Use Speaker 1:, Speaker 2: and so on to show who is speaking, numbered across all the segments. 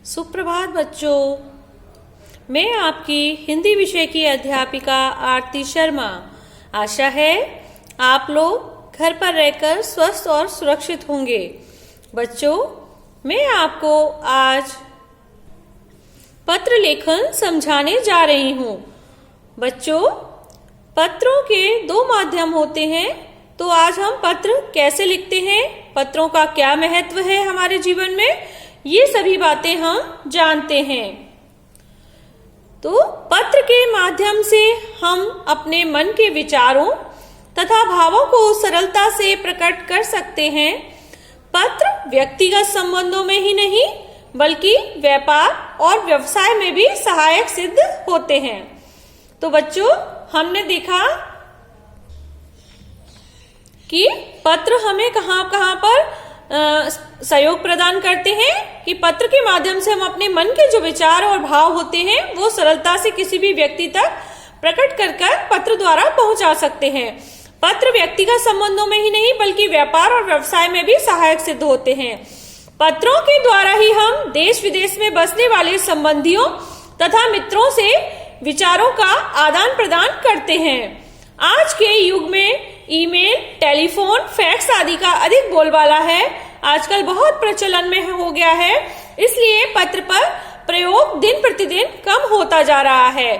Speaker 1: सुप्रभात बच्चों, मैं आपकी हिंदी विषय की अध्यापिका आरती शर्मा। आशा है आप लोग घर पर रहकर स्वस्थ और सुरक्षित होंगे। बच्चों, मैं आपको आज पत्र लेखन समझाने जा रही हूँ। बच्चों, पत्रों के दो माध्यम होते हैं, तो आज हम पत्र कैसे लिखते हैं, पत्रों का क्या महत्व है हमारे जीवन में, ये सभी बातें हम जानते हैं। तो पत्र के माध्यम से हम अपने मन के विचारों तथा भावों को सरलता से प्रकट कर सकते हैं। पत्र व्यक्तिगत संबंधों में ही नहीं बल्कि व्यापार और व्यवसाय में भी सहायक सिद्ध होते हैं। तो बच्चों, हमने देखा कि पत्र हमें कहाँ कहाँ पर सहयोग प्रदान करते हैं कि पत्र के माध्यम से हम अपने मन के जो विचार और भाव होते हैं वो सरलता से किसी भी व्यक्ति तक प्रकट कर पत्र द्वारा पहुंचा सकते हैं। पत्र व्यक्तिगत संबंधों में ही नहीं बल्कि व्यापार और व्यवसाय में भी सहायक सिद्ध होते हैं। पत्रों के द्वारा ही हम देश विदेश में बसने वाले संबंधियों तथा मित्रों से विचारों का आदान प्रदान करते हैं। आज के युग में ईमेल, टेलीफोन, फैक्स आदि का अधिक बोलबाला है। आजकल बहुत प्रचलन में हो गया है, इसलिए पत्र पर प्रयोग दिन प्रतिदिन कम होता जा रहा है।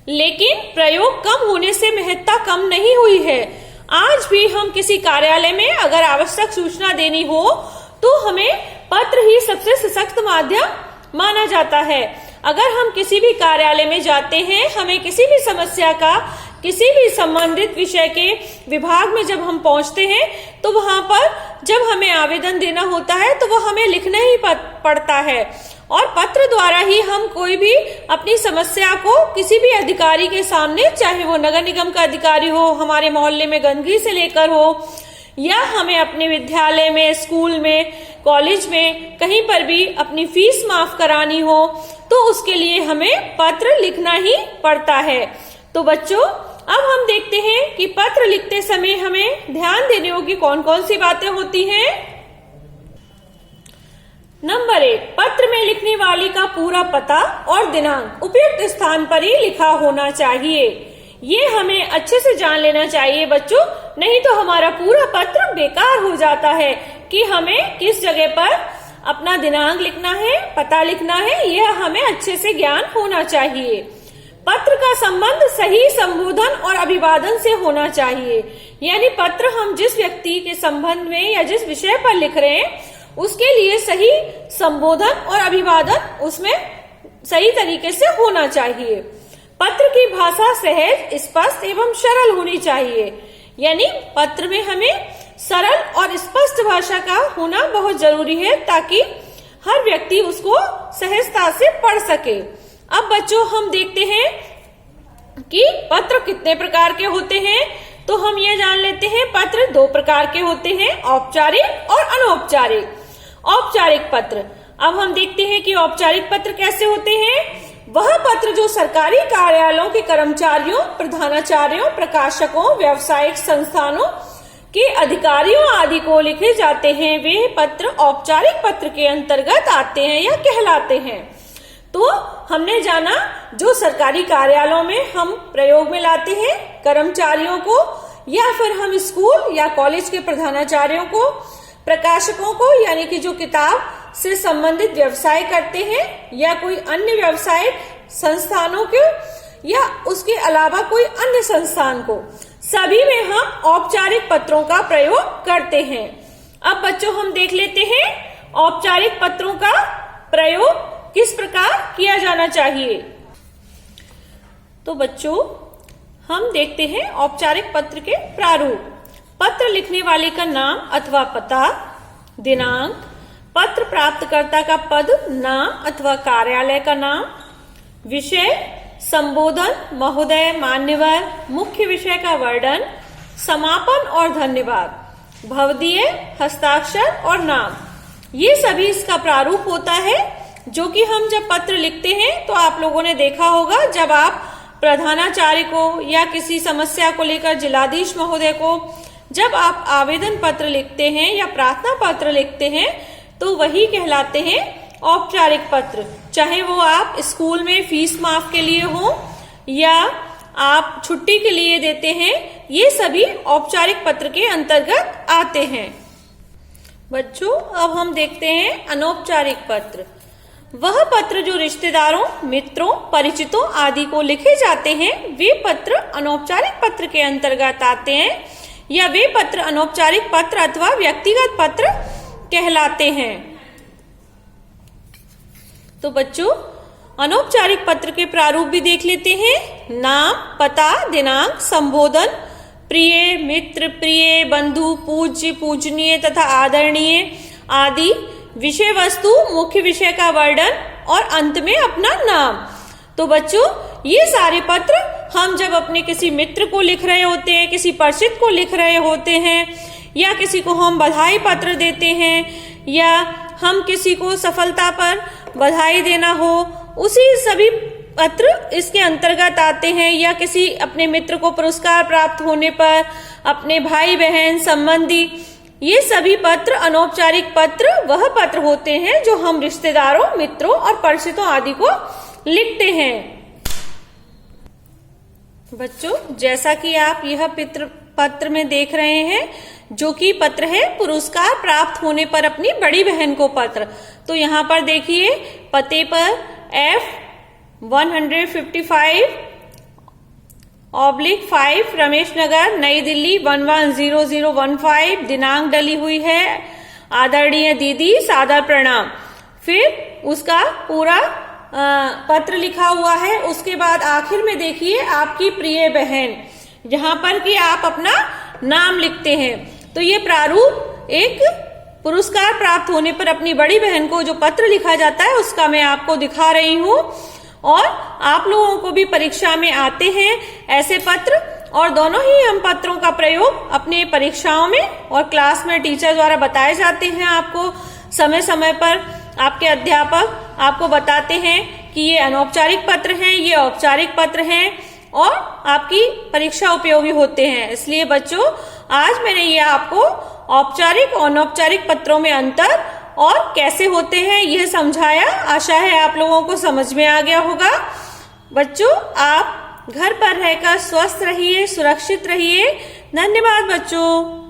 Speaker 1: लेकिन प्रयोग कम होने से महत्ता कम नहीं हुई है। आज भी हम किसी कार्यालय में अगर आवश्यक सूचना देनी हो तो हमें पत्र ही सबसे सशक्त माध्यम माना जाता है। अगर हम किसी भी कार्यालय में जाते हैं, हमें किसी भी समस्या का, किसी भी संबंधित विषय के विभाग में जब हम पहुंचते हैं तो वहां पर जब हमें आवेदन देना होता है तो वो हमें लिखना ही पड़ता है। और पत्र द्वारा ही हम कोई भी अपनी समस्या को किसी भी अधिकारी के सामने, चाहे वो नगर निगम का अधिकारी हो, हमारे मोहल्ले में गंदगी से लेकर हो, या हमें अपने विद्यालय में, स्कूल में, कॉलेज में कहीं पर भी अपनी फीस माफ करानी हो तो उसके लिए हमें पत्र लिखना ही पड़ता है। तो बच्चों, अब हम देखते हैं कि पत्र लिखते समय हमें ध्यान देने होगी कौन कौन सी बातें होती हैं। नंबर 1, पत्र में लिखने वाली का पूरा पता और दिनांक उपयुक्त स्थान पर ही लिखा होना चाहिए। ये हमें अच्छे से जान लेना चाहिए बच्चों, नहीं तो हमारा पूरा पत्र बेकार हो जाता है कि हमें किस जगह पर अपना दिनांक लिखना है, पता लिखना है, यह हमें अच्छे से ज्ञान होना चाहिए। पत्र का संबंध सही संबोधन और अभिवादन से होना चाहिए, यानी पत्र हम जिस व्यक्ति के संबंध में या जिस विषय पर लिख रहे हैं उसके लिए सही संबोधन और अभिवादन उसमें सही तरीके से होना चाहिए। पत्र की भाषा सहज, स्पष्ट एवं सरल होनी चाहिए, यानी पत्र में हमें सरल और स्पष्ट भाषा का होना बहुत जरूरी है ताकि हर व्यक्ति उसको सहजता से पढ़ सके। अब बच्चों, हम देखते हैं कि पत्र कितने प्रकार के होते हैं, तो हम ये जान लेते हैं पत्र 2 प्रकार के होते हैं, औपचारिक और अनौपचारिक। औपचारिक पत्र, अब हम देखते हैं कि औपचारिक पत्र कैसे होते हैं। वह पत्र जो सरकारी कार्यालयों के कर्मचारियों, प्रधानाचार्यों, प्रकाशकों, व्यावसायिक संस्थानों के अधिकारियों आदि को लिखे जाते हैं, वे पत्र औपचारिक पत्र के अंतर्गत आते हैं या कहलाते हैं। तो हमने जाना जो सरकारी कार्यालयों में हम प्रयोग में लाते हैं कर्मचारियों को, या फिर हम स्कूल या कॉलेज के प्रधानाचार्यों को, प्रकाशकों को, यानी कि जो किताब से संबंधित व्यवसाय करते हैं, या कोई अन्य व्यावसायिक संस्थानों के, या उसके अलावा कोई अन्य संस्थान को, सभी में हम औपचारिक पत्रों का प्रयोग करते हैं। अब बच्चों, हम देख लेते हैं औपचारिक पत्रों का प्रयोग किस प्रकार किया जाना चाहिए। तो बच्चों, हम देखते हैं औपचारिक पत्र के प्रारूप। पत्र लिखने वाले का नाम अथवा पता, दिनांक, पत्र प्राप्तकर्ता का पद, नाम अथवा कार्यालय का नाम, विषय, संबोधन, महोदय, मान्यवर, मुख्य विषय का वर्णन, समापन और धन्यवाद, भवदीय, हस्ताक्षर और नाम, ये सभी इसका प्रारूप होता है। जो कि हम जब पत्र लिखते हैं तो आप लोगों ने देखा होगा, जब आप प्रधानाचार्य को या किसी समस्या को लेकर जिलाधीश महोदय को जब आप आवेदन पत्र लिखते हैं या प्रार्थना पत्र लिखते हैं तो वही कहलाते हैं औपचारिक पत्र। चाहे वो आप स्कूल में फीस माफ के लिए हो या आप छुट्टी के लिए देते हैं, ये सभी औपचारिक पत्र के अंतर्गत आते हैं। बच्चों, अब हम देखते हैं अनौपचारिक पत्र। वह पत्र जो रिश्तेदारों, मित्रों, परिचितों आदि को लिखे जाते हैं, वे पत्र अनौपचारिक पत्र के अंतर्गत आते हैं, या वे पत्र अनौपचारिक पत्र अथवा व्यक्तिगत पत्र कहलाते हैं। तो बच्चों, अनौपचारिक पत्र के प्रारूप भी देख लेते हैं। नाम, पता, दिनांक, संबोधन, प्रिय, मित्र, प्रिय, बंधु, पूज्य, पूजनीय तथा आदरणीय आदि, विषय वस्तु, मुख्य विषय का वर्णन और अंत में अपना नाम। तो बच्चों, ये सारे पत्र हम जब अपने किसी मित्र को लिख रहे होते हैं, किसी परिचित को लिख रहे होते हैं, या किसी को हम बधाई पत्र देते हैं, या हम किसी को सफलता पर बधाई देना हो, उसी सभी पत्र इसके अंतर्गत आते हैं। या किसी अपने मित्र को पुरस्कार प्राप्त होने पर, अपने भाई बहन संबंधी, ये सभी पत्र अनौपचारिक पत्र वह पत्र होते हैं जो हम रिश्तेदारों, मित्रों और परिचितों आदि को लिखते हैं। बच्चों, जैसा कि आप यह पत्र में देख रहे हैं, जो कि पत्र है पुरस्कार प्राप्त होने पर अपनी बड़ी बहन को पत्र। तो यहाँ पर देखिए, पते पर F155/5 रमेश नगर, नई दिल्ली 110015, दिनांक डली हुई है, आदरणीय दीदी सादर प्रणाम। फिर उसका पूरा पत्र लिखा हुआ है। उसके बाद आखिर में देखिए आपकी प्रिय बहन, जहां पर कि आप अपना नाम लिखते हैं। तो ये प्रारूप एक पुरस्कार प्राप्त होने पर अपनी बड़ी बहन को जो पत्र लिखा जाता है उसका मैं आपको दिखा रही हूँ। और आप लोगों को भी परीक्षा में आते हैं ऐसे पत्र, और दोनों ही हम पत्रों का प्रयोग अपने परीक्षाओं में और क्लास में टीचर द्वारा बताए जाते हैं। आपको समय समय पर आपके अध्यापक आपको बताते हैं कि ये अनौपचारिक पत्र हैं, ये औपचारिक पत्र हैं, और आपकी परीक्षा उपयोगी होते हैं। इसलिए बच्चों, आज मैंने ये आपको औपचारिक और अनौपचारिक पत्रों में अंतर और कैसे होते हैं यह समझाया। आशा है आप लोगों को समझ में आ गया होगा। बच्चों, आप घर पर रहकर स्वस्थ रहिए, सुरक्षित रहिए। धन्यवाद बच्चों।